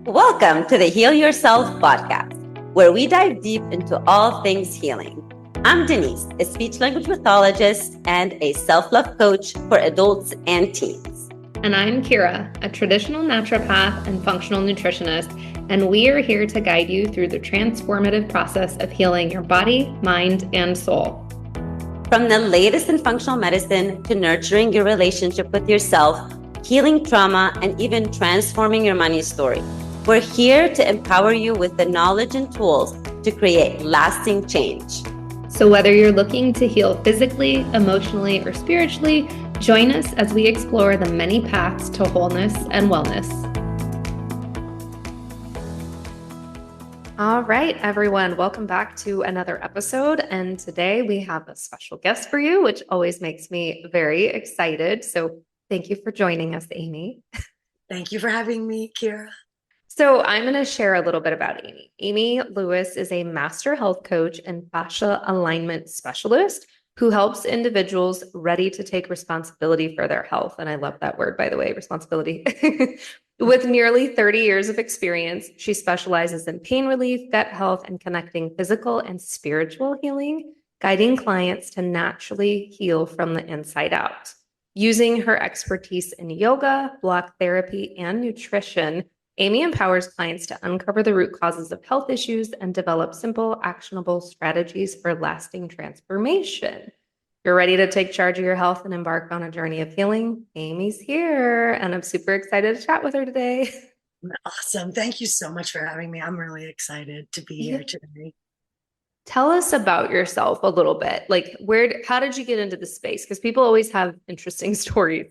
Welcome to the Heal Yourself podcast, where we dive deep into all things healing. I'm Denise, a speech language pathologist and a self-love coach for adults and teens. And I'm Kira, a traditional naturopath and functional nutritionist, and we are here to guide you through the transformative process of healing your body, mind, and soul. From the latest in functional medicine to nurturing your relationship with yourself, healing trauma, and even transforming your money story, we're here to empower you with the knowledge and tools to create lasting change. So whether you're looking to heal physically, emotionally, or spiritually, join us as we explore the many paths to wholeness and wellness. All right, everyone, welcome back to another episode. And today we have a special guest for you, which always makes me very excited. So thank you for joining us, Amy. Thank you for having me, Kira. So I'm going to share a little bit about Amy. Amy Lewis is a master health coach and fascia alignment specialist who helps individuals ready to take responsibility for their health. And I love that word, by the way, responsibility. With nearly 30 years of experience, she specializes in pain relief, gut health, and connecting physical and spiritual healing, guiding clients to naturally heal from the inside out. Using her expertise in yoga, block therapy, and nutrition, Amy empowers clients to uncover the root causes of health issues and develop simple, actionable strategies for lasting transformation. You're ready to take charge of your health and embark on a journey of healing? Amy's here, and I'm super excited to chat with her today. Awesome. Thank you so much for having me. I'm really excited to be here today. Tell us about yourself a little bit. Like, how did you get into the space? Because people always have interesting stories.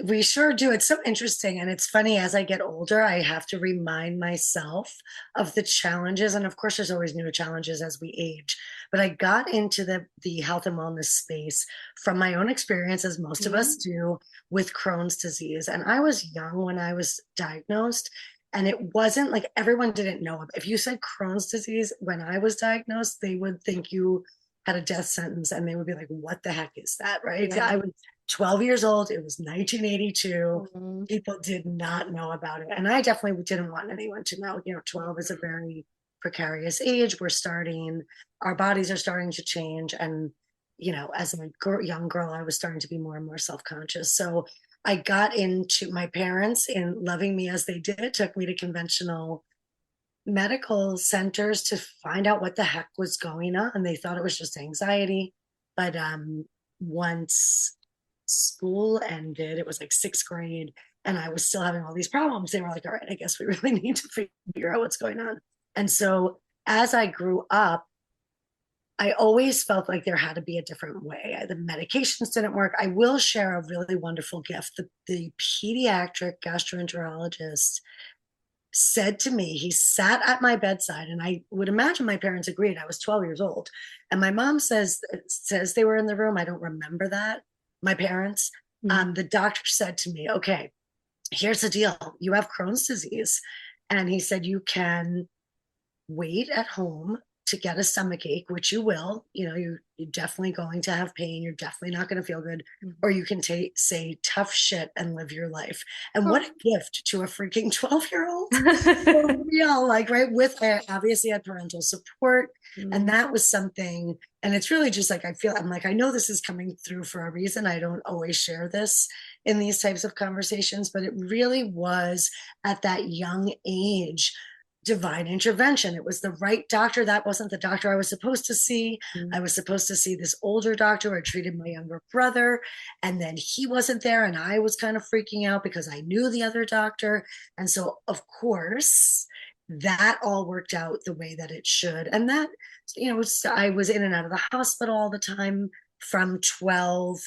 We sure do. It's so interesting. And it's funny, as I get older, I have to remind myself of the challenges. And of course, there's always new challenges as we age. But I got into the health and wellness space from my own experience, as most of us do, with Crohn's disease. And I was young when I was diagnosed. And it wasn't like everyone didn't know. If you said Crohn's disease when I was diagnosed, they would think you had a death sentence and they would be like, what the heck is that? Right. Yeah. I was 12 years old. It was 1982. Mm-hmm. People did not know about it. And I definitely didn't want anyone to know. 12 is a very precarious age. Our bodies are starting to change. And, as a young girl, I was starting to be more and more self-conscious. So I got into my parents, in loving me as they did, took me to conventional medical centers to find out what the heck was going on. They thought it was just anxiety. But once school ended, it was like 6th grade, and I was still having all these problems. They were like, all right, I guess we really need to figure out what's going on. And so as I grew up, I always felt like there had to be a different way. The medications didn't work. I will share a really wonderful gift. The pediatric gastroenterologist said to me, he sat at my bedside, and I would imagine my parents agreed. I was 12 years old. And my mom says they were in the room. I don't remember that. My parents, the doctor said to me, okay, here's the deal. You have Crohn's disease. And he said, you can wait at home to get a stomach ache, which you will. You're definitely going to have pain. You're definitely not going to feel good. Or you can say tough shit and live your life. And what a gift to a freaking 12-year-old. For real, right? I obviously had parental support. And that was something. And it's really just like, I know this is coming through for a reason. I don't always share this in these types of conversations, but it really was at that young age, divine intervention. It was the right doctor. That wasn't the doctor I was supposed to see. I was supposed to see this older doctor who had treated my younger brother, and then he wasn't there, and I was kind of freaking out because I knew the other doctor. And so, of course, that all worked out the way that it should. And that, I was in and out of the hospital all the time from 12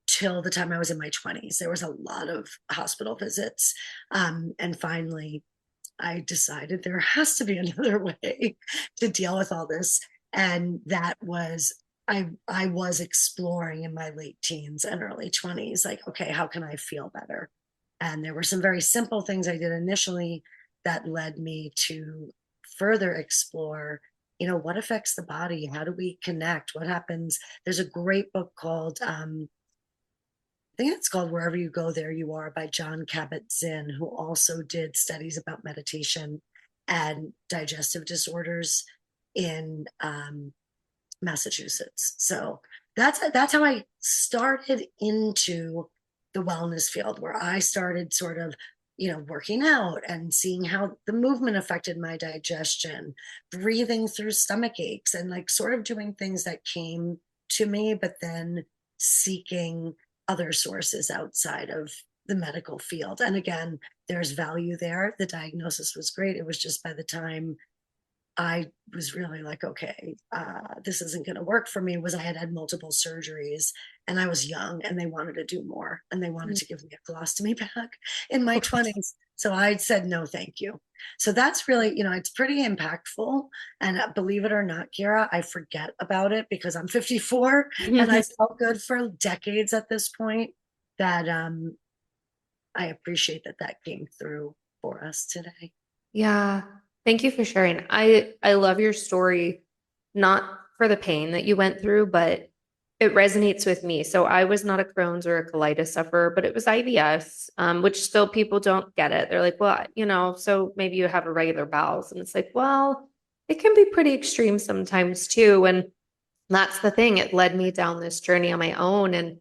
till the time I was in my 20s. There was a lot of hospital visits. And finally, I decided there has to be another way to deal with all this. And that was, I was exploring in my late teens and early 20s, like, okay, how can I feel better? And there were some very simple things I did initially that led me to further explore, what affects the body? How do we connect? What happens? There's a great book called I think it's called Wherever You Go, There You Are by John Kabat-Zinn, who also did studies about meditation and digestive disorders in Massachusetts. So that's how I started into the wellness field, where I started sort of, working out and seeing how the movement affected my digestion, breathing through stomach aches, and like sort of doing things that came to me, but then seeking other sources outside of the medical field. And again, there's value there. The diagnosis was great. It was just by the time I was really like, okay, this isn't going to work for me, was I had multiple surgeries and I was young and they wanted to do more and they wanted to give me a colostomy bag in my 20s. So I said, no, thank you. So that's really, it's pretty impactful. And believe it or not, Kira, I forget about it because I'm 54 and I felt good for decades at this point, that I appreciate that came through for us today. Yeah. Thank you for sharing. I love your story, not for the pain that you went through, but it resonates with me. So I was not a Crohn's or a colitis sufferer, but it was IBS, which still people don't get it. They're like, well, so maybe you have irregular bowels. And it's like, well, it can be pretty extreme sometimes too. And that's the thing. It led me down this journey on my own. And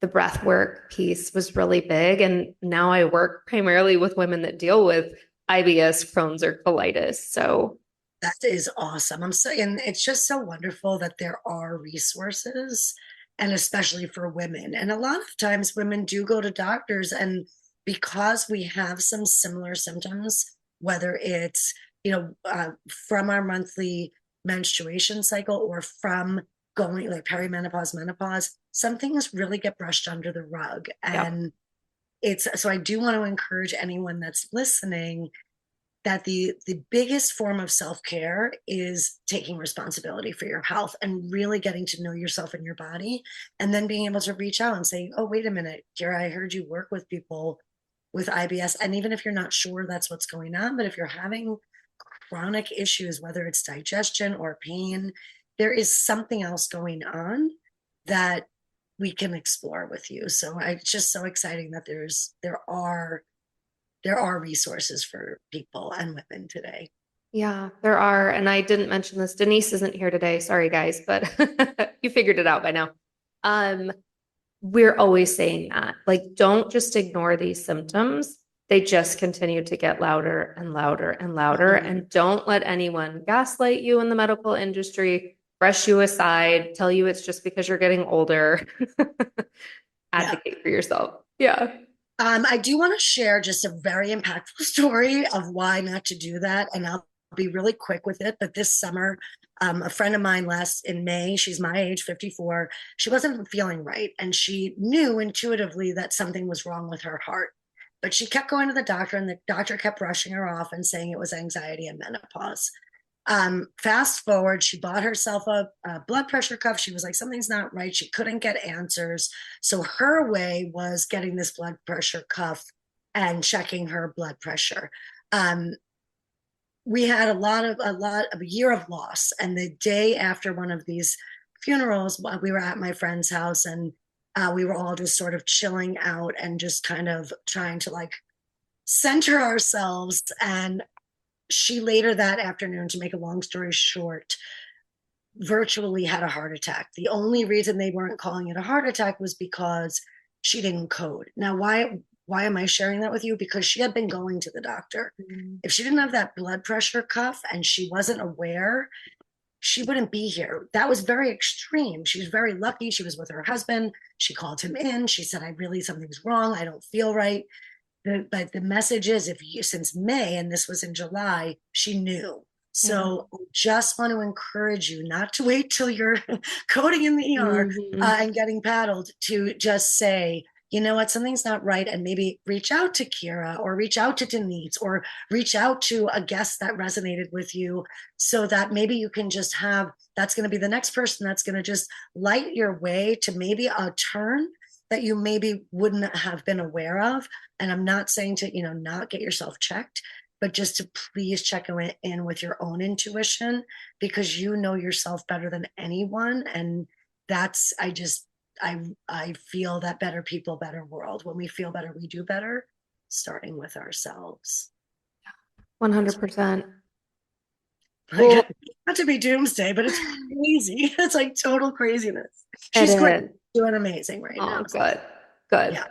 the breath work piece was really big. And now I work primarily with women that deal with IBS, Crohn's, or colitis. So that is awesome. I'm saying it's just so wonderful that there are resources, and especially for women. And a lot of times women do go to doctors, and because we have some similar symptoms, whether it's, from our monthly menstruation cycle or from going like perimenopause, menopause, some things really get brushed under the rug. And so I do want to encourage anyone that's listening that the biggest form of self-care is taking responsibility for your health and really getting to know yourself and your body, and then being able to reach out and say, oh, wait a minute, Kira, I heard you work with people with IBS. And even if you're not sure that's what's going on, but if you're having chronic issues, whether it's digestion or pain, there is something else going on that we can explore with you. So it's just so exciting that there are resources for people and women today. yeah, there are. And I didn't mention this. Denise isn't here today. Sorry, guys, but you figured it out by now. We're always saying that. Like, don't just ignore these symptoms. They just continue to get louder and louder and louder. Mm-hmm. And don't let anyone gaslight you in the medical industry, brush you aside, tell you it's just because you're getting older. Advocate for yourself. Yeah. I do want to share just a very impactful story of why not to do that. And I'll be really quick with it. But this summer, a friend of mine last in May, she's my age, 54, she wasn't feeling right. And she knew intuitively that something was wrong with her heart. But she kept going to the doctor, and the doctor kept brushing her off and saying it was anxiety and menopause. Fast forward, she bought herself a blood pressure cuff. She was like, something's not right. She couldn't get answers. So her way was getting this blood pressure cuff and checking her blood pressure. We had a year of loss. And the day after one of these funerals, we were at my friend's house, and we were all just sort of chilling out and just kind of trying to like center ourselves. And she later that afternoon, to make a long story short, virtually had a heart attack. The only reason they weren't calling it a heart attack was because she didn't code. Now, why am I sharing that with you? Because she had been going to the doctor. Mm-hmm. If she didn't have that blood pressure cuff and she wasn't aware, she wouldn't be here. That was very extreme. She was very lucky. She was with her husband. She called him in. She said, something's wrong. I don't feel right. But the message is, since May, and this was in July, she knew. So just want to encourage you not to wait till you're coding in the ER and getting paddled, to just say, you know what, something's not right. And maybe reach out to Kira or reach out to Denise or reach out to a guest that resonated with you, so that maybe you can just that's going to be the next person that's going to just light your way to maybe a turn that you maybe wouldn't have been aware of. And I'm not saying to, not get yourself checked, but just to please check in with your own intuition, because you know yourself better than anyone. And I feel that better people, better world. When we feel better, we do better, starting with ourselves. 100%. Like, Well, not to be doomsday, but it's crazy. It's like total craziness. it She's great, is. doing amazing right Oh, now. good. Good. Yeah.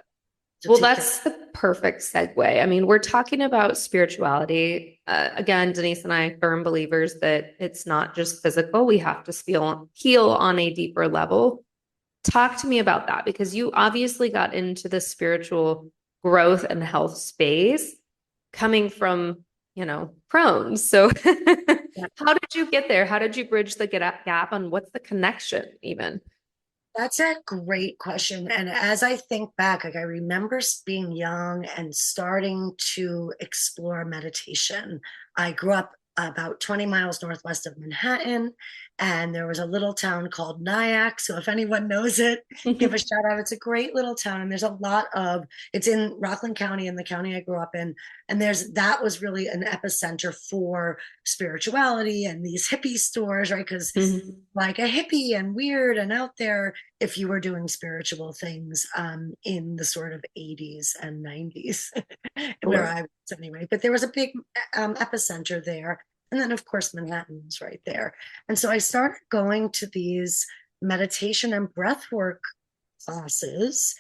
So Well, take care. that's the perfect segue. I mean, we're talking about spirituality. Again, Denise and I, firm believers that it's not just physical. We have to heal on a deeper level. Talk to me about that because you obviously got into the spiritual growth and health space coming from, Crohn's. So Yeah. how did you get there? How did you bridge the gap and what's the connection even? That's a great question. And as I think back, like I remember being young and starting to explore meditation. I grew up about 20 miles northwest of Manhattan, and there was a little town called Nyack. So if anyone knows it, give a shout out. It's a great little town, and there's a lot of it's in Rockland County, in the county I grew up in. And that was really an epicenter for spirituality and these hippie stores, right? Because like a hippie and weird and out there if you were doing spiritual things in the sort of 80s and 90s, where I was anyway. But there was a big epicenter there. And then, of course, Manhattan's right there. And so I started going to these meditation and breathwork classes.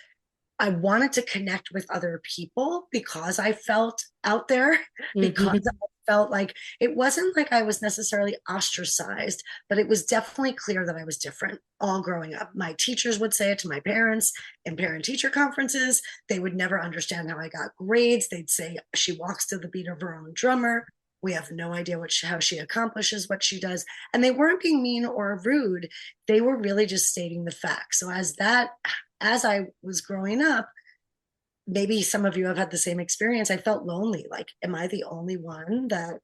I wanted to connect with other people because I felt out there, because I felt like it wasn't like I was necessarily ostracized, but it was definitely clear that I was different all growing up. My teachers would say it to my parents in parent teacher conferences. They would never understand how I got grades. They'd say she walks to the beat of her own drummer. We have no idea how she accomplishes what she does. And they weren't being mean or rude. They were really just stating the facts. So as I was growing up, maybe some of you have had the same experience. I felt lonely. Like, am I the only one that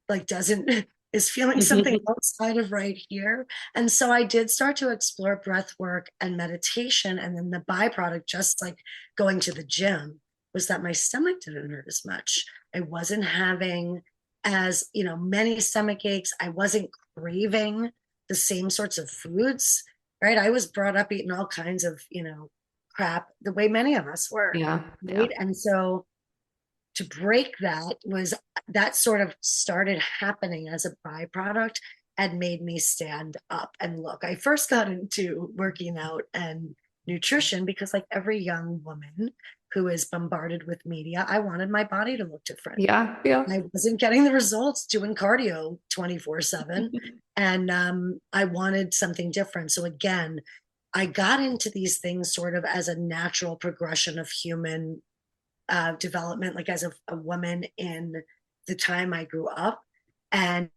like doesn't is feeling something outside of right here? And so I did start to explore breath work and meditation. And then the byproduct, just like going to the gym, was that my stomach didn't hurt as much. I wasn't having as many stomach aches. I wasn't craving the same sorts of foods, right? I was brought up eating all kinds of crap the way many of us were. Yeah. Right. And so to break that sort of started happening as a byproduct and made me stand up and look. I first got into working out and nutrition because, like every young woman who is bombarded with media, I wanted my body to look different. Yeah. Yeah. I wasn't getting the results doing cardio 24/7. And I wanted something different. So again, I got into these things sort of as a natural progression of human development, like as a woman in the time I grew up. And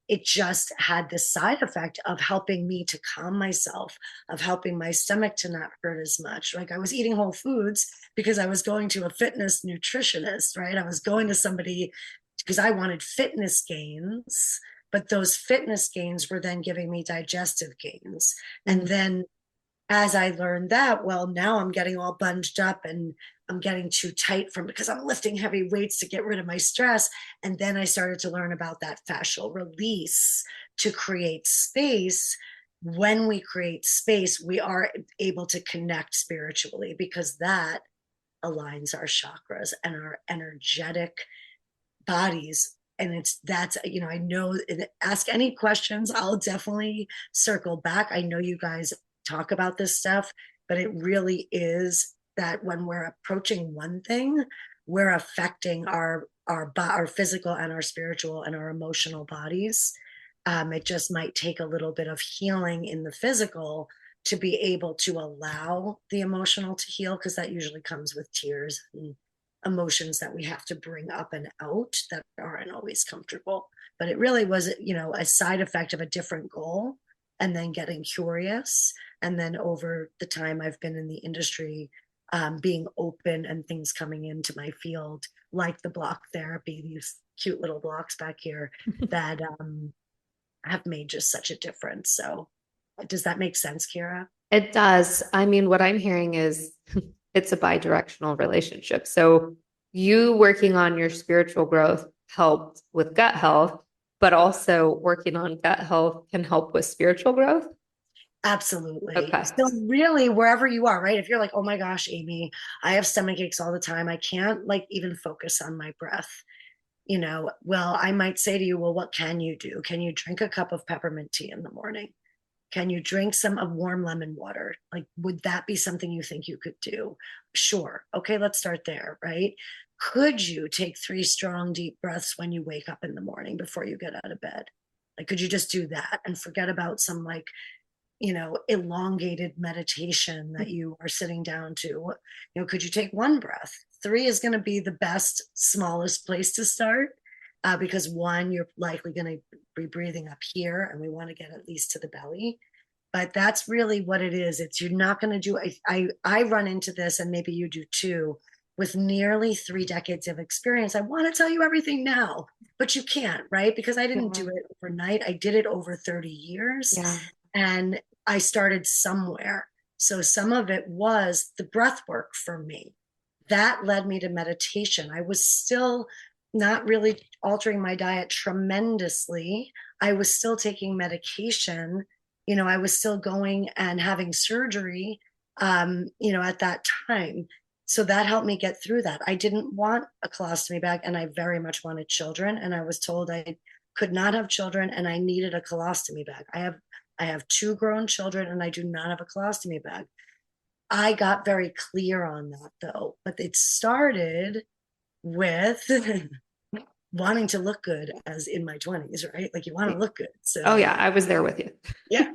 it just had this side effect of helping me to calm myself, of helping my stomach to not hurt as much. Like I was eating whole foods because I was going to a fitness nutritionist, right? I was going to somebody because I wanted fitness gains, but those fitness gains were then giving me digestive gains. And then as I learned that, well, now I'm getting all bunged up and I'm getting too tight because I'm lifting heavy weights to get rid of my stress. And then I started to learn about that fascial release to create space. When we create space, we are able to connect spiritually because that aligns our chakras and our energetic bodies. And I know, ask any questions. I'll definitely circle back. I know you guys talk about this stuff, but it really is that when we're approaching one thing, we're affecting our physical and our spiritual and our emotional bodies. It just might take a little bit of healing in the physical to be able to allow the emotional to heal, because that usually comes with tears and emotions that we have to bring up and out that aren't always comfortable. But it really was, a side effect of a different goal, and then getting curious. And then over the time I've been in the industry, being open and things coming into my field, like the block therapy, these cute little blocks back here that have made just such a difference. So does that make sense, Kira? It does. I mean, what I'm hearing is it's a bi-directional relationship. So you working on your spiritual growth helped with gut health, but also working on gut health can help with spiritual growth. Absolutely. Okay. So really, wherever you are, right? If you're like, oh my gosh, Amy, I have stomach aches all the time. I can't like even focus on my breath. Well, I might say to you, well, what can you do? Can you drink a cup of peppermint tea in the morning? Can you drink some of warm lemon water? Like, would that be something you think you could do? Sure. Okay, let's start there, right? Could you take 3 strong, deep breaths when you wake up in the morning before you get out of bed? Like, could you just do that and forget about some like, elongated meditation that you are sitting down to? Could you take 1 breath? 3 is going to be the best, smallest place to start, because 1, you're likely going to be breathing up here, and we want to get at least to the belly. But that's really what it is. It's you're not going to do. I run into this, and maybe you do too. With nearly 3 decades of experience, I want to tell you everything now, but you can't, right? Because I didn't do it overnight. I did it over 30 years. Yeah. And I started somewhere. So some of it was the breath work for me. That led me to meditation. I was still not really altering my diet tremendously. I was still taking medication. I was still going and having surgery, at that time. So that helped me get through that. I didn't want a colostomy bag, and I very much wanted children. And I was told I could not have children, and I needed a colostomy bag. I have 2 grown children, and I do not have a colostomy bag. I got very clear on that though, but it started with wanting to look good as in my 20s, right? Like you want to look good. So, Oh yeah, I was there with you. yeah.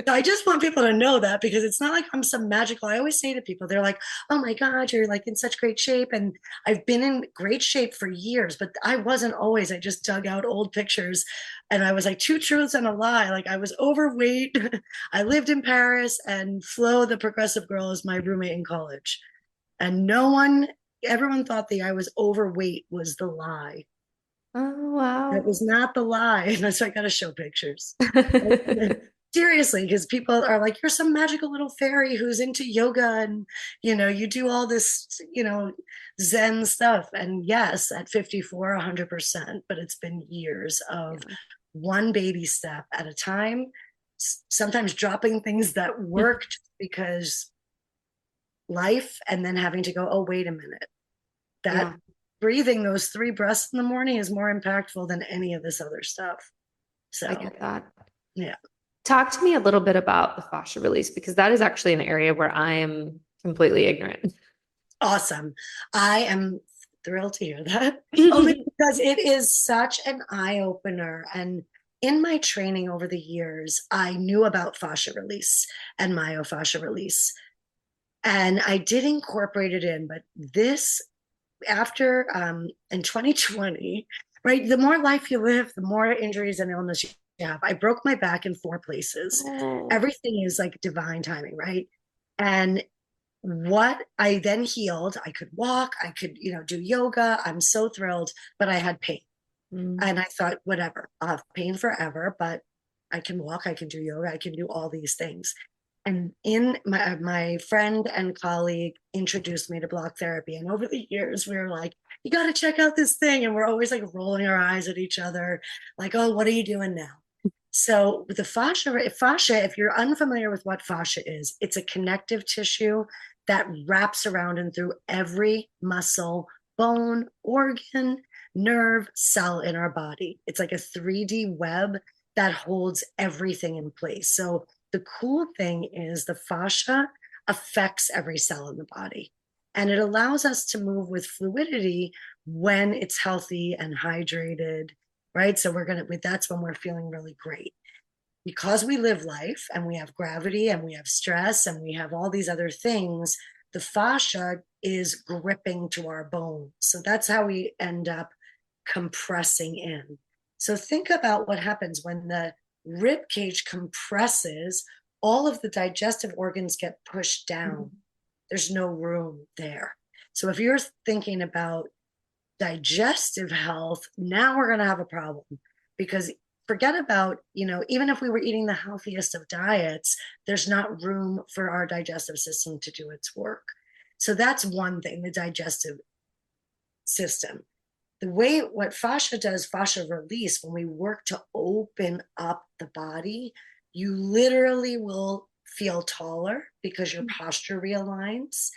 So I just want people to know that, because it's not like I'm some magical. I always say to people, they're like, oh my God, you're like in such great shape. And I've been in great shape for years, but I wasn't always. I just dug out old pictures, and I was like 2 truths and a lie. Like I was overweight. I lived in Paris, and Flo, the progressive girl, is my roommate in college. And everyone thought I was overweight was the lie. Oh wow. That was not the lie. That's why I got to show pictures. Seriously, because people are like, you're some magical little fairy who's into yoga, and you do all this Zen stuff. And yes, at 54, 100%, but it's been years of one baby step at a time, sometimes dropping things that worked because life, and then having to go, oh, wait a minute, that breathing those 3 breaths in the morning is more impactful than any of this other stuff. So I get that. yeah. Talk to me a little bit about the fascia release, because that is actually an area where I am completely ignorant. Awesome. I am thrilled to hear that. Only because it is such an eye opener. And in my training over the years, I knew about fascia release and myofascia release. And I did incorporate it in, but this after in 2020, right? The more life you live, the more injuries and illness you have. I broke my back in 4 places. Everything is like divine timing, right? And what I then healed, I could walk, I could, do yoga. I'm so thrilled, but I had pain. And I thought, whatever, I'll have pain forever, but I can walk, I can do yoga, I can do all these things. And in my friend and colleague introduced me to block therapy. And over the years, we were like, you got to check out this thing. And we're always like rolling our eyes at each other, like, oh, what are you doing now? So with the fascia, if you're unfamiliar with what fascia is, it's a connective tissue that wraps around and through every muscle, bone, organ, nerve, cell in our body. It's like a 3D web that holds everything in place. So the cool thing is the fascia affects every cell in the body, and it allows us to move with fluidity when it's healthy and hydrated, right? So that's when we're feeling really great. Because we live life and we have gravity and we have stress and we have all these other things, the fascia is gripping to our bone. So that's how we end up compressing in. So think about what happens when the rib cage compresses, all of the digestive organs get pushed down. There's no room there. So if you're thinking about digestive health, now we're going to have a problem, because forget about, even if we were eating the healthiest of diets, there's not room for our digestive system to do its work. So that's one thing, the digestive system. What fascia does, fascia release, when we work to open up the body, you literally will feel taller because your posture realigns.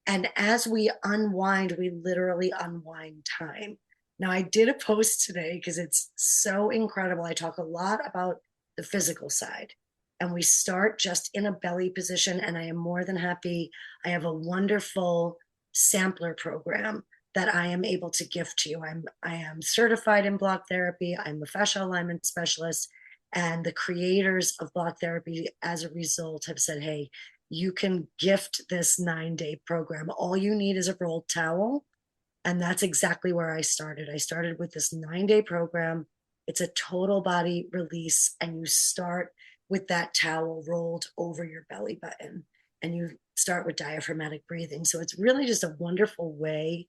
And as we unwind, we literally unwind time. Now, I did a post today because it's so incredible. I talk a lot about the physical side, and we start just in a belly position. And I am more than happy. I have a wonderful sampler program that I am able to gift to you. I am certified in block therapy. I'm a fascia alignment specialist. And the creators of block therapy, as a result, have said, hey, you can gift this 9-day program. All you need is a rolled towel. And that's exactly where I started. I started with this 9-day program. It's a total body release. And you start with that towel rolled over your belly button. And you start with diaphragmatic breathing. So it's really just a wonderful way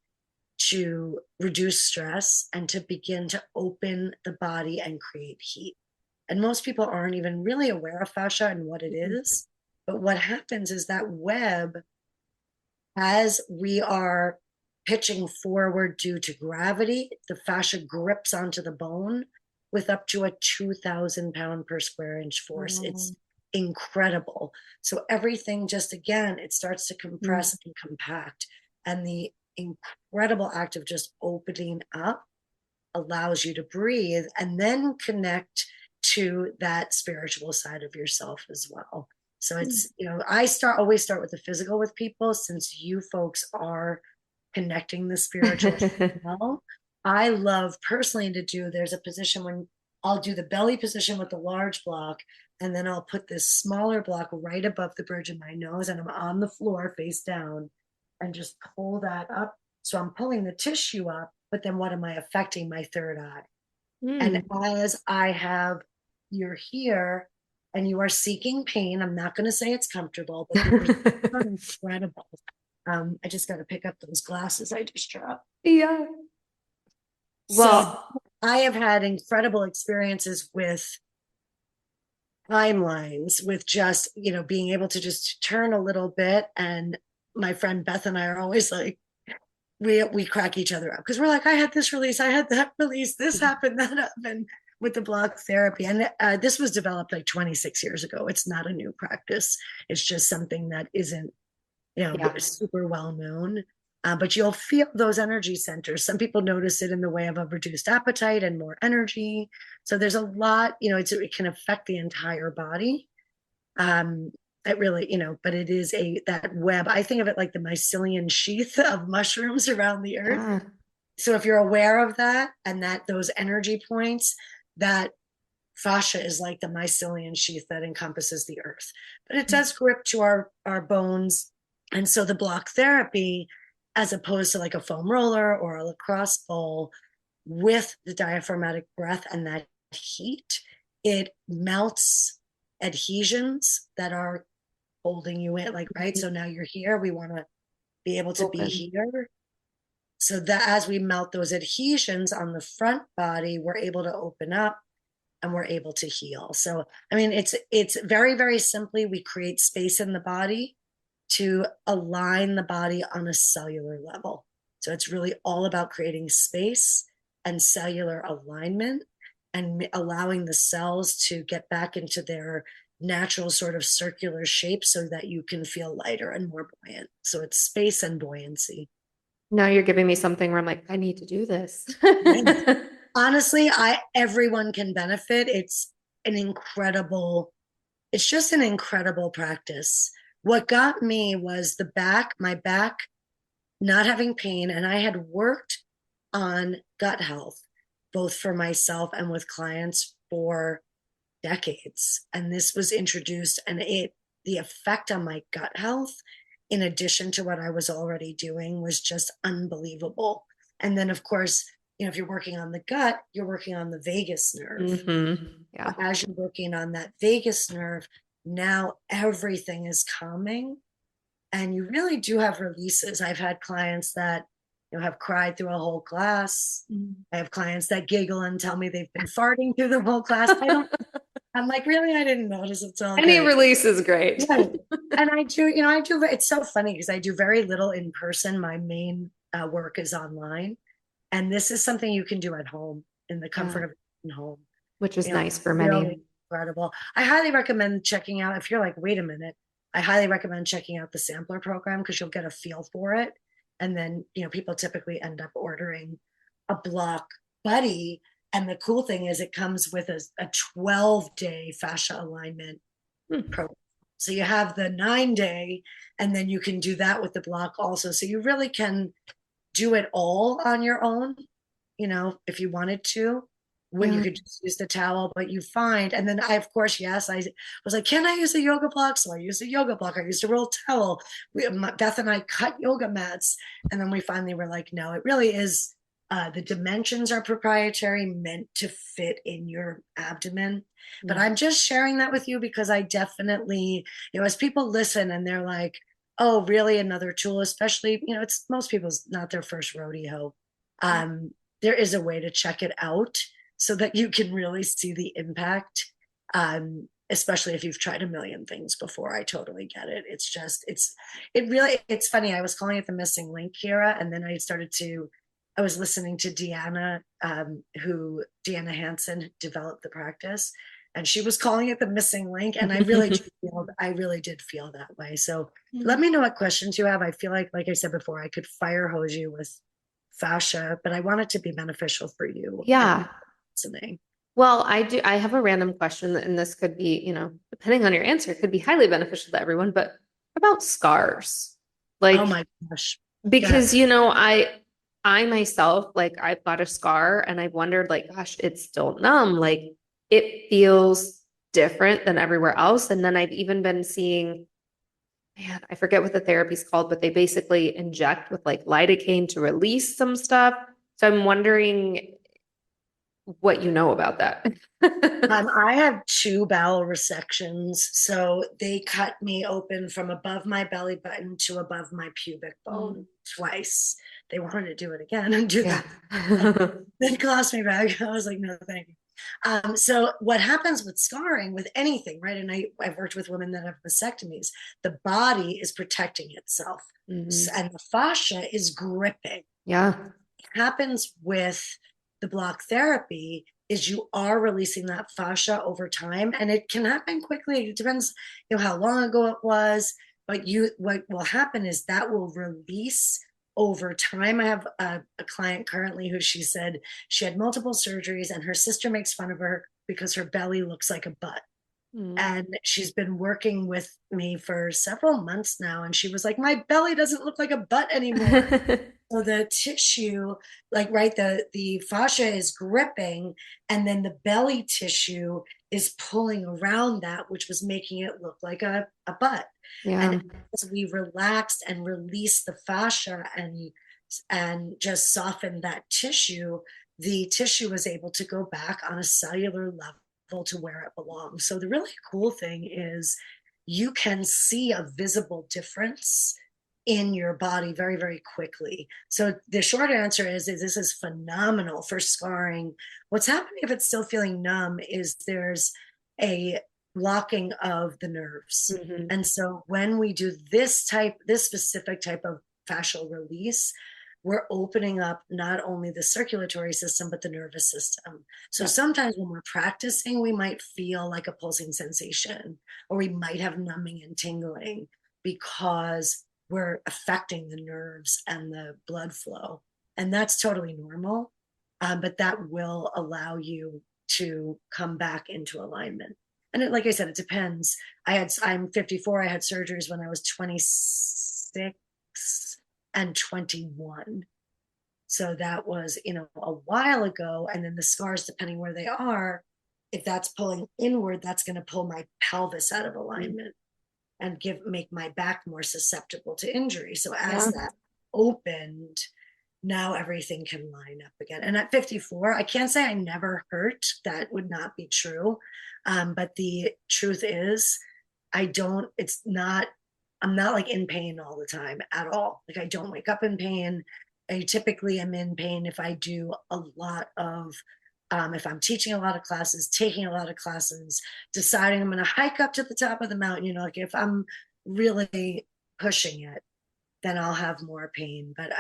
to reduce stress and to begin to open the body and create heat. And most people aren't even really aware of fascia and what it is. But what happens is that web, as we are pitching forward due to gravity, the fascia grips onto the bone with up to a 2,000 pound per square inch force. It's incredible. So everything just, again, it starts to compress and compact. And the incredible act of just opening up allows you to breathe and then connect to that spiritual side of yourself as well. So it's, I always start with the physical with people, since you folks are connecting the spiritual as well. I love personally to do, there's a position when I'll do the belly position with the large block, and then I'll put this smaller block right above the bridge of my nose, and I'm on the floor face down and just pull that up. So I'm pulling the tissue up, but then what am I affecting? My third eye. And as you're here and you are seeking pain, I'm not going to say it's comfortable, but it's incredible. I just got to pick up those glasses I just dropped. Yeah. Well, so I have had incredible experiences with timelines, with just, being able to just turn a little bit. And my friend Beth and I are always like, we crack each other up because we're like, I had this release, I had that release, this happened, that happened with the block therapy. And this was developed like 26 years ago. It's not a new practice. It's just something that isn't, super well known. But you'll feel those energy centers. Some people notice it in the way of a reduced appetite and more energy. So there's a lot, it can affect the entire body. It really, but it is that web. I think of it like the mycelium sheath of mushrooms around the earth. Yeah. So if you're aware of that and that those energy points, that fascia is like the mycelium sheath that encompasses the earth. But it does grip to our bones. And so the block therapy, as opposed to like a foam roller or a lacrosse ball, with the diaphragmatic breath and that heat, it melts adhesions that are holding you in, right? So now you're here. We want to be able to be here. So that as we melt those adhesions on the front body, we're able to open up and we're able to heal. So, I mean, it's very, very simply, we create space in the body to align the body on a cellular level. So it's really all about creating space and cellular alignment and allowing the cells to get back into their natural sort of circular shape so that you can feel lighter and more buoyant. So it's space and buoyancy. Now you're giving me something where I'm like, I need to do this. Honestly, everyone can benefit. It's just an incredible practice. What got me was my back not having pain. And I had worked on gut health, both for myself and with clients for decades. And this was introduced, and the effect on my gut health, in addition to what I was already doing, was just unbelievable. And then, of course, if you're working on the gut, you're working on the vagus nerve. Yeah. As you're working on that vagus nerve, now everything is calming, and you really do have releases. I've had clients that have cried through a whole class. I have clients that giggle and tell me they've been farting through the whole class. I'm like, really? I didn't notice. It's all any good. release is great. Right. And I do, it's so funny because I do very little in person. My main work is online. And this is something you can do at home in the comfort of your home. Which is nice for many. incredible. I highly recommend checking out, if you're like, wait a minute, I highly recommend checking out the sampler program because you'll get a feel for it. And then, people typically end up ordering a block buddy. And the cool thing is it comes with a 12-day fascia alignment program. So you have the 9-day, and then you can do that with the block also. So you really can do it all on your own, if you wanted to, when you could just use the towel, but you find, and then I, of course, yes, I was like, can I use a yoga block? So I used a yoga block. I used a roll towel. Beth and I cut yoga mats. And then we finally were like, no, it really is, the dimensions are proprietary, meant to fit in your abdomen. But I'm just sharing that with you because I definitely, as people listen and they're like, oh, really, another tool, especially, it's most people's not their first rodeo. There is a way to check it out so that you can really see the impact, especially if you've tried a million things before. I totally get it. It's funny. I was calling it the missing link, Kira, and then I was listening to Deanna Hansen developed the practice, and she was calling it the missing link. And I really did feel that way. So let me know what questions you have. I feel like I said before, I could fire hose you with fascia, but I want it to be beneficial for you. Yeah. Listening. Well, I have a random question, and this could be, depending on your answer, it could be highly beneficial to everyone, but about scars. Like, oh my gosh. Because, I myself, like, I've got a scar and I've wondered, like, gosh, it's still numb. Like, it feels different than everywhere else. And then I've even been seeing, man, I forget what the therapy's called, but they basically inject with like lidocaine to release some stuff. So I'm wondering what you know about that. I have 2 bowel resections. So they cut me open from above my belly button to above my pubic bone twice. They wanted to do it again and do that. Then cost me back. I was like, no, thank you. So what happens with scarring, with anything, right? And I've worked with women that have vasectomies. The body is protecting itself. And the fascia is gripping. Yeah. What happens with the block therapy is you are releasing that fascia over time, and it can happen quickly. It depends, how long ago it was, but what will happen is that will release over time. I have a client currently who she said she had multiple surgeries, and her sister makes fun of her because her belly looks like a butt. And she's been working with me for several months now, and she was like, my belly doesn't look like a butt anymore. So the tissue, the fascia is gripping, and then the belly tissue is pulling around that, which was making it look like a butt. Yeah. And as we relaxed and released the fascia and just softened that tissue, the tissue was able to go back on a cellular level to where it belongs. So the really cool thing is you can see a visible difference in your body very, very quickly. So the short answer is this is phenomenal for scarring. What's happening if it's still feeling numb is there's a blocking of the nerves. And so when we do this specific type of fascial release, we're opening up not only the circulatory system, but the nervous system. So sometimes when we're practicing, we might feel like a pulsing sensation, or we might have numbing and tingling because we're affecting the nerves and the blood flow. And that's totally normal. But that will allow you to come back into alignment. And like I said, it depends. I'm 54. I had surgeries when I was 26 and 21. So that was, a while ago. And then the scars, depending where they are, if that's pulling inward, that's going to pull my pelvis out of alignment and make my back more susceptible to injury. So as that opened, now everything can line up again. And at 54, I can't say I never hurt. That would not be true. But the truth is, I'm not like in pain all the time at all. Like I don't wake up in pain. I typically am in pain if I do a lot of, if I'm teaching a lot of classes, taking a lot of classes, deciding I'm going to hike up to the top of the mountain, like if I'm really pushing it, then I'll have more pain. But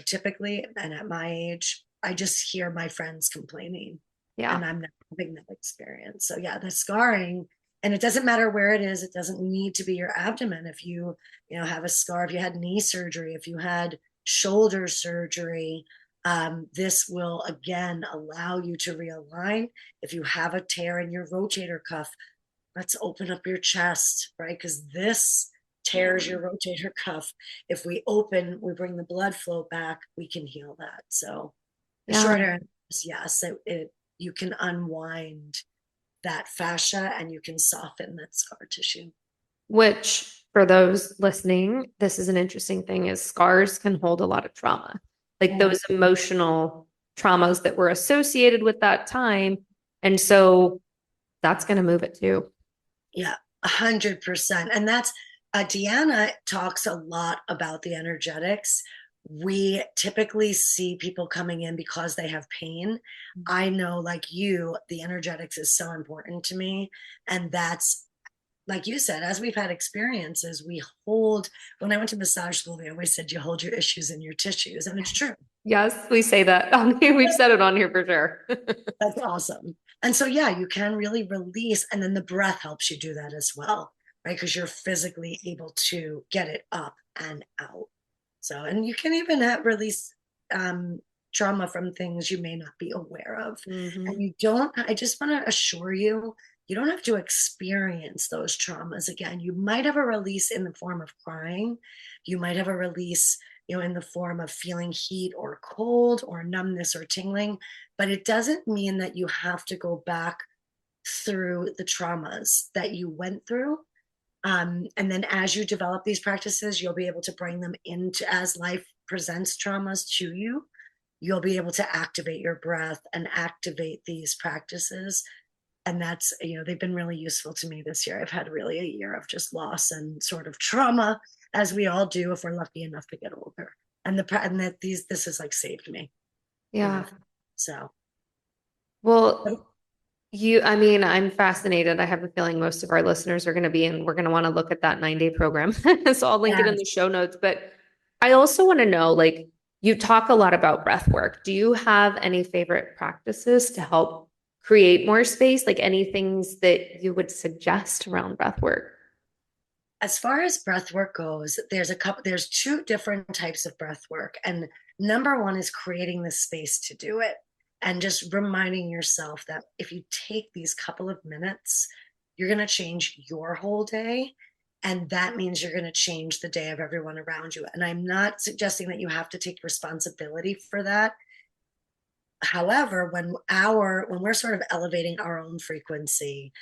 typically, and at my age, I just hear my friends complaining Yeah. and I'm not having that experience. So yeah, the scarring, and it doesn't matter where it is. It doesn't need to be your abdomen. If you have a scar, if you had knee surgery, if you had shoulder surgery, this will again allow you to realign. If you have a tear in your rotator cuff, let's open up your chest, right? Because this tears your rotator cuff. If we open, we bring the blood flow back, we can heal that. So the Yeah. short answer is yes, you can unwind that fascia and you can soften that scar tissue. Which, for those listening, this is an interesting thing is scars can hold a lot of trauma. Like those emotional traumas that were associated with that time. And so that's going to move it too. Yeah, 100%. And that's Deanna talks a lot about the energetics. We typically see people coming in because they have pain. I know, like you, the energetics is so important to me. And that's, like you said, as we've had experiences, we hold, when I went to massage school, they always said you hold your issues in your tissues. And it's true. Yes, we say that. We've said it on here for sure. That's awesome. And so, yeah, you can really release, and then the breath helps you do that as well, right? Because you're physically able to get it up and out. So, and you can even release trauma from things you may not be aware of. Mhm. And you don't, I just want to assure you, you don't have to experience those traumas again. You might have a release in the form of crying. You might have a release, in the form of feeling heat or cold or numbness or tingling, but it doesn't mean that you have to go back through the traumas that you went through. And then as you develop these practices, you'll be able to bring them into, as life presents traumas to you, you'll be able to activate your breath and activate these practices. And that's, they've been really useful to me this year. I've had really a year of just loss and sort of trauma, as we all do if we're lucky enough to get older. And this has like saved me. Yeah. So, Well, I mean, I'm fascinated. I have a feeling most of our listeners are going to be and we're going to want to look at that 9-day program. So I'll link it yeah. in the show notes. But I also want to know, like, you talk a lot about breath work. Do you have any favorite practices to help create more space? Like any things that you would suggest around breath work? As far as breath work goes, there's two different types of breath work. And number one is creating the space to do it. And just reminding yourself that if you take these couple of minutes, you're going to change your whole day. And that means you're going to change the day of everyone around you. And I'm not suggesting that you have to take responsibility for that. However, when we're sort of elevating our own frequency,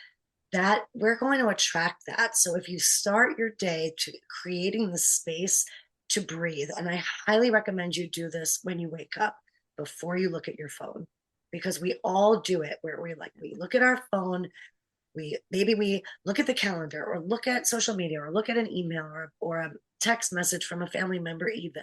that we're going to attract that. So if you start your day to creating the space to breathe, and I highly recommend you do this when you wake up before you look at your phone, because we all do it where we look at our phone, we look at the calendar or look at social media or look at an email or a text message from a family member even.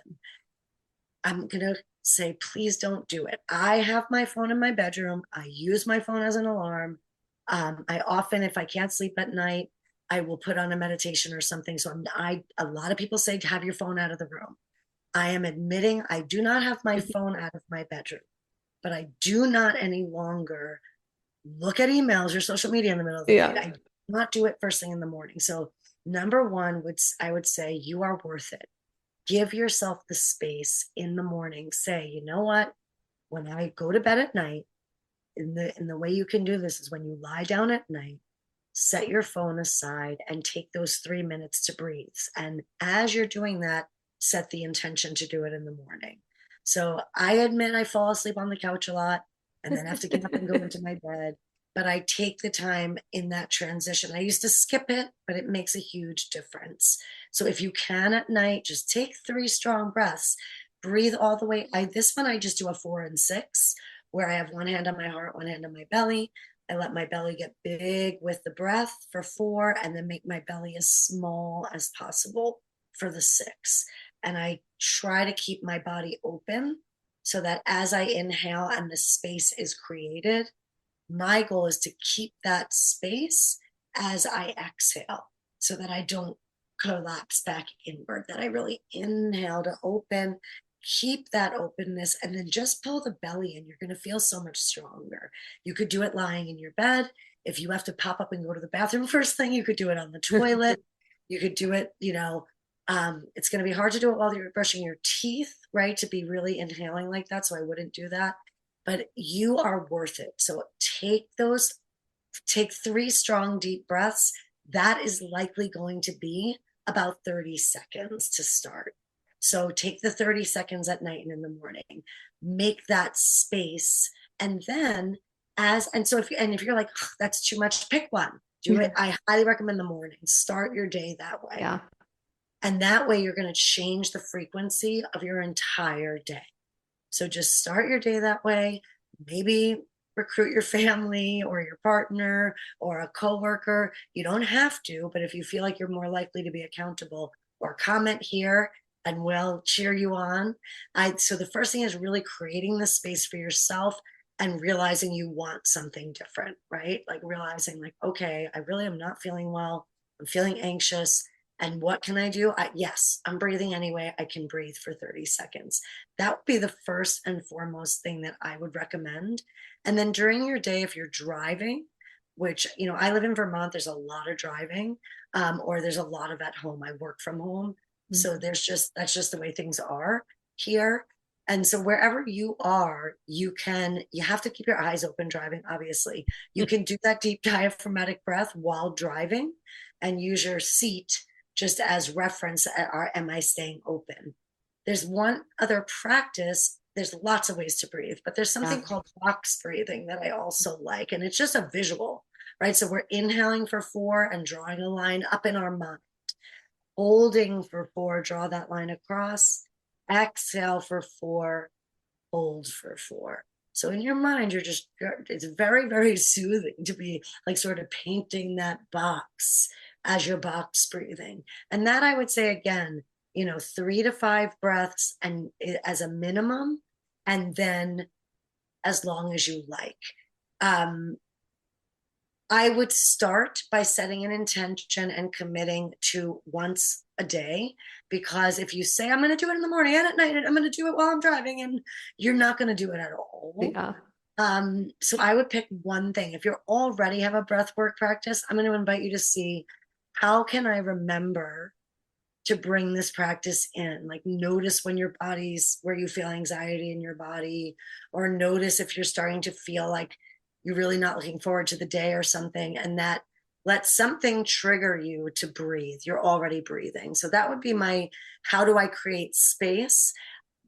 I'm going to say, please don't do it. I have my phone in my bedroom. I use my phone as an alarm. I often, if I can't sleep at night, I will put on a meditation or something. So a lot of people say to have your phone out of the room. I am admitting I do not have my phone out of my bedroom, but I do not any longer look at emails or social media in the middle of the night. I do not do it first thing in the morning. So number one I would say you are worth it. Give yourself the space in the morning. Say, you know what? When I go to bed at night, in the way you can do this is when you lie down at night, set your phone aside and take those 3 minutes to breathe. And as you're doing that, set the intention to do it in the morning. So I admit I fall asleep on the couch a lot and then have to get up and go into my bed. But I take the time in that transition. I used to skip it, but it makes a huge difference. So if you can at night, just take 3 strong breaths, breathe all the way. This one, I just do a 4 and 6, where I have one hand on my heart, one hand on my belly. I let my belly get big with the breath for 4, and then make my belly as small as possible for the 6. And I try to keep my body open so that as I inhale and the space is created, my goal is to keep that space as I exhale so that I don't collapse back inward, that I really inhale to open keep that openness and then just pull the belly in. You're going to feel so much stronger. You could do it lying in your bed. If you have to pop up and go to the bathroom first thing, you could do it on the toilet. You could do it, it's going to be hard to do it while you're brushing your teeth, right? To be really inhaling like that. So I wouldn't do that. But you are worth it. So take 3 strong, deep breaths. That is likely going to be about 30 seconds to start. So take the 30 seconds at night and in the morning, make that space. And then if you're like, oh, that's too much, pick one, do it. I highly recommend the morning. Start your day that way. Yeah. And that way you're going to change the frequency of your entire day. So just start your day that way. Maybe recruit your family or your partner or a coworker. You don't have to, but if you feel like you're more likely to be accountable, or comment here and we'll cheer you on. So the first thing is really creating the space for yourself and realizing you want something different, right? Like realizing like, okay, I really am not feeling well. I'm feeling anxious. And what can I do? Yes, I'm breathing anyway. I can breathe for 30 seconds. That would be the first and foremost thing that I would recommend. And then during your day, if you're driving, which, I live in Vermont, there's a lot of driving, or there's a lot of at home. I work from home. So that's just the way things are here. And so wherever you are, you have to keep your eyes open driving, obviously. You can do that deep diaphragmatic breath while driving and use your seat just as reference. Am I staying open? There's one other practice. There's lots of ways to breathe, but there's something called box breathing that I also like. And it's just a visual, right? So we're inhaling for 4 and drawing a line up in our mind. Holding for 4, draw that line across. Exhale for 4, hold for 4. So in your mind, it's very, very soothing to be like sort of painting that box as you're box breathing. And that I would say again, 3 to 5 breaths and as a minimum, and then as long as you like. I would start by setting an intention and committing to once a day, because if you say, I'm going to do it in the morning and at night, and I'm going to do it while I'm driving, and you're not going to do it at all. Yeah. So I would pick one thing. If you already have a breathwork practice, I'm going to invite you to see, how can I remember to bring this practice in? Like notice where you feel anxiety in your body, or notice if you're starting to feel like you're really not looking forward to the day or something, and that let something trigger you to breathe. You're already breathing. So that would be how do I create space?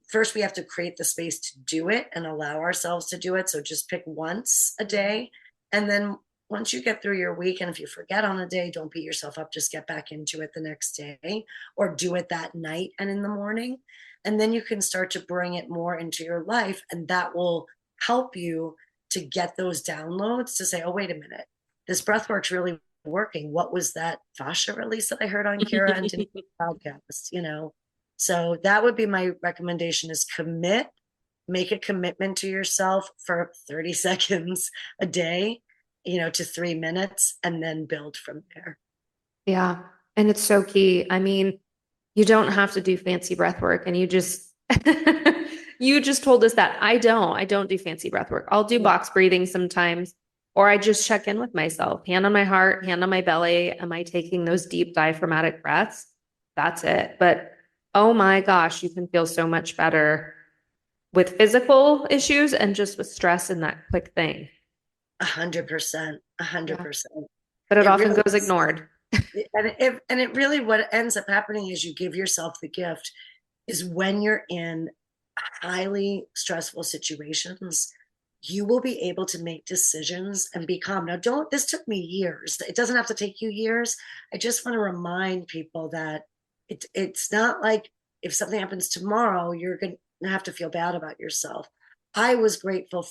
First, we have to create the space to do it and allow ourselves to do it. So just pick once a day. And then once you get through your week, and if you forget on a day, don't beat yourself up, just get back into it the next day, or do it that night and in the morning. And then you can start to bring it more into your life, and that will help you to get those downloads to say, oh, wait a minute, this breath work's really working. What was that fascia release that I heard on Kira and Denise podcast, So that would be my recommendation, is make a commitment to yourself for 30 seconds a day, to 3 minutes, and then build from there. Yeah. And it's so key. I mean, you don't have to do fancy breath work, and you just you just told us that I don't do fancy breath work. I'll do box breathing sometimes, or I just check in with myself, hand on my heart, hand on my belly. Am I taking those deep diaphragmatic breaths? That's it. But oh my gosh, you can feel so much better with physical issues and just with stress and that quick thing. 100%. But it often really goes ignored. And it really, what ends up happening is you give yourself the gift, is when you're in highly stressful situations, you will be able to make decisions and be calm. Now, this took me years. It doesn't have to take you years. I just want to remind people that it's not like if something happens tomorrow, you're going to have to feel bad about yourself. I was grateful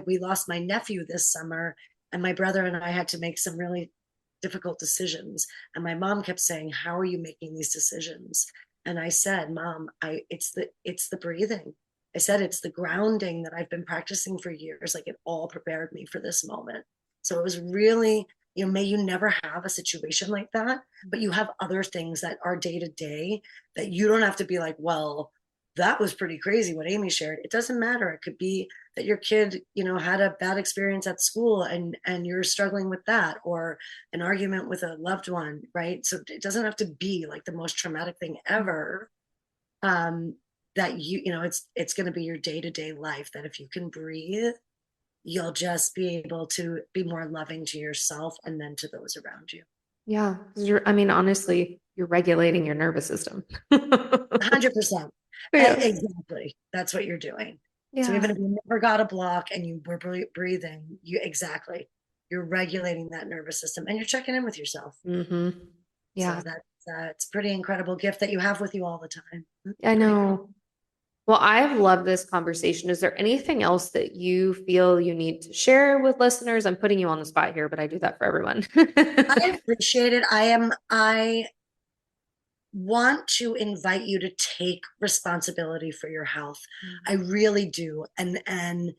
we lost my nephew this summer, and my brother and I had to make some really difficult decisions. And my mom kept saying, how are you making these decisions? And I said, Mom, it's the breathing. I said, it's the grounding that I've been practicing for years. Like, it all prepared me for this moment. So it was really, may you never have a situation like that, but you have other things that are day to day that you don't have to be like, well, that was pretty crazy what Amy shared. It doesn't matter. It could be that your kid, had a bad experience at school and you're struggling with that, or an argument with a loved one, right? So it doesn't have to be like the most traumatic thing ever. That it's going to be your day-to-day life, that if you can breathe, you'll just be able to be more loving to yourself and then to those around you. Yeah. Honestly, you're regulating your nervous system. 100%. Yeah. Exactly. That's what you're doing. So Yeah. even if you never got a block and you were breathing, you're regulating that nervous system and you're checking in with yourself. Mm-hmm. Yeah. So that's a pretty incredible gift that you have with you all the time. I know. Well, I've loved this conversation. Is there anything else that you feel you need to share with listeners? I'm putting you on the spot here, but I do that for everyone. I appreciate it. I want to invite you to take responsibility for your health. I really do. And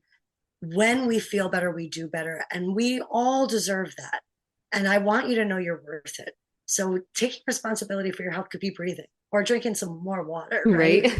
when we feel better, we do better. And we all deserve that. And I want you to know you're worth it. So taking responsibility for your health could be breathing or drinking some more water, right?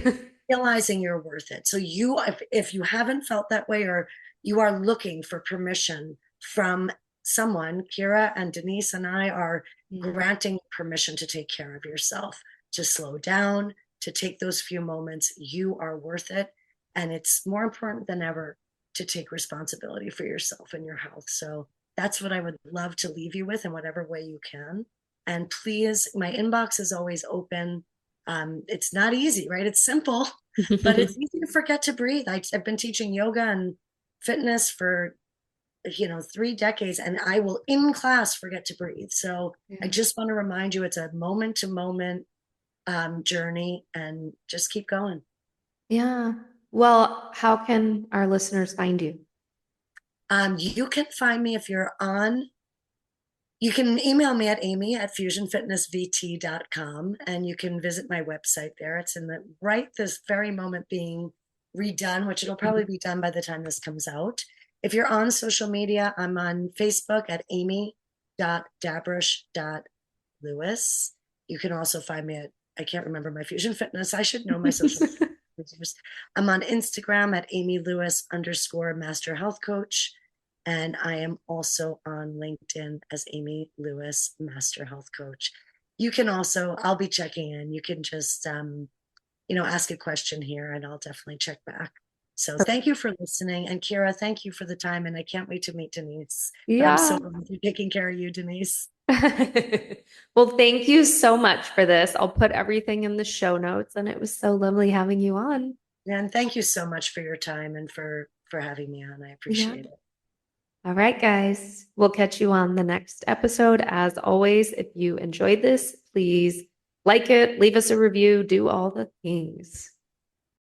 Realizing you're worth it. So if you haven't felt that way, or you are looking for permission from someone, Kira and Denise and I are granting permission to take care of yourself, to slow down, to take those few moments. You are worth it. And it's more important than ever to take responsibility for yourself and your health. So that's what I would love to leave you with in whatever way you can. And please, my inbox is always open. It's not easy, right? It's simple, but it's easy to forget to breathe. I've been teaching yoga and fitness for 3 decades, and I will in class forget to breathe. So I just want to remind you, it's a moment to moment journey, and just keep going. Yeah. Well, how can our listeners find you? You can find me you can email me at amy@fusionfitnessvt.com, and you can visit my website there. It's this very moment being redone, which it'll probably be done by the time this comes out. If you're on social media, I'm on Facebook at amy.dabrish.lewis. You can also find me I can't remember my Fusion Fitness. I should know my social media. I'm on Instagram at amy_Lewis_master health coach. And I am also on LinkedIn as Amy Lewis, Master Health Coach. You can also, I'll be checking in. You can just, ask a question here and I'll definitely check back. So thank you for listening. And Kira, thank you for the time. And I can't wait to meet Denise. Yeah. I'm so glad you're taking care of you, Denise. Well, thank you so much for this. I'll put everything in the show notes, and it was so lovely having you on. And thank you so much for your time and for having me on. I appreciate it. All right, guys, we'll catch you on the next episode. As always, if you enjoyed this, please like it, leave us a review, do all the things.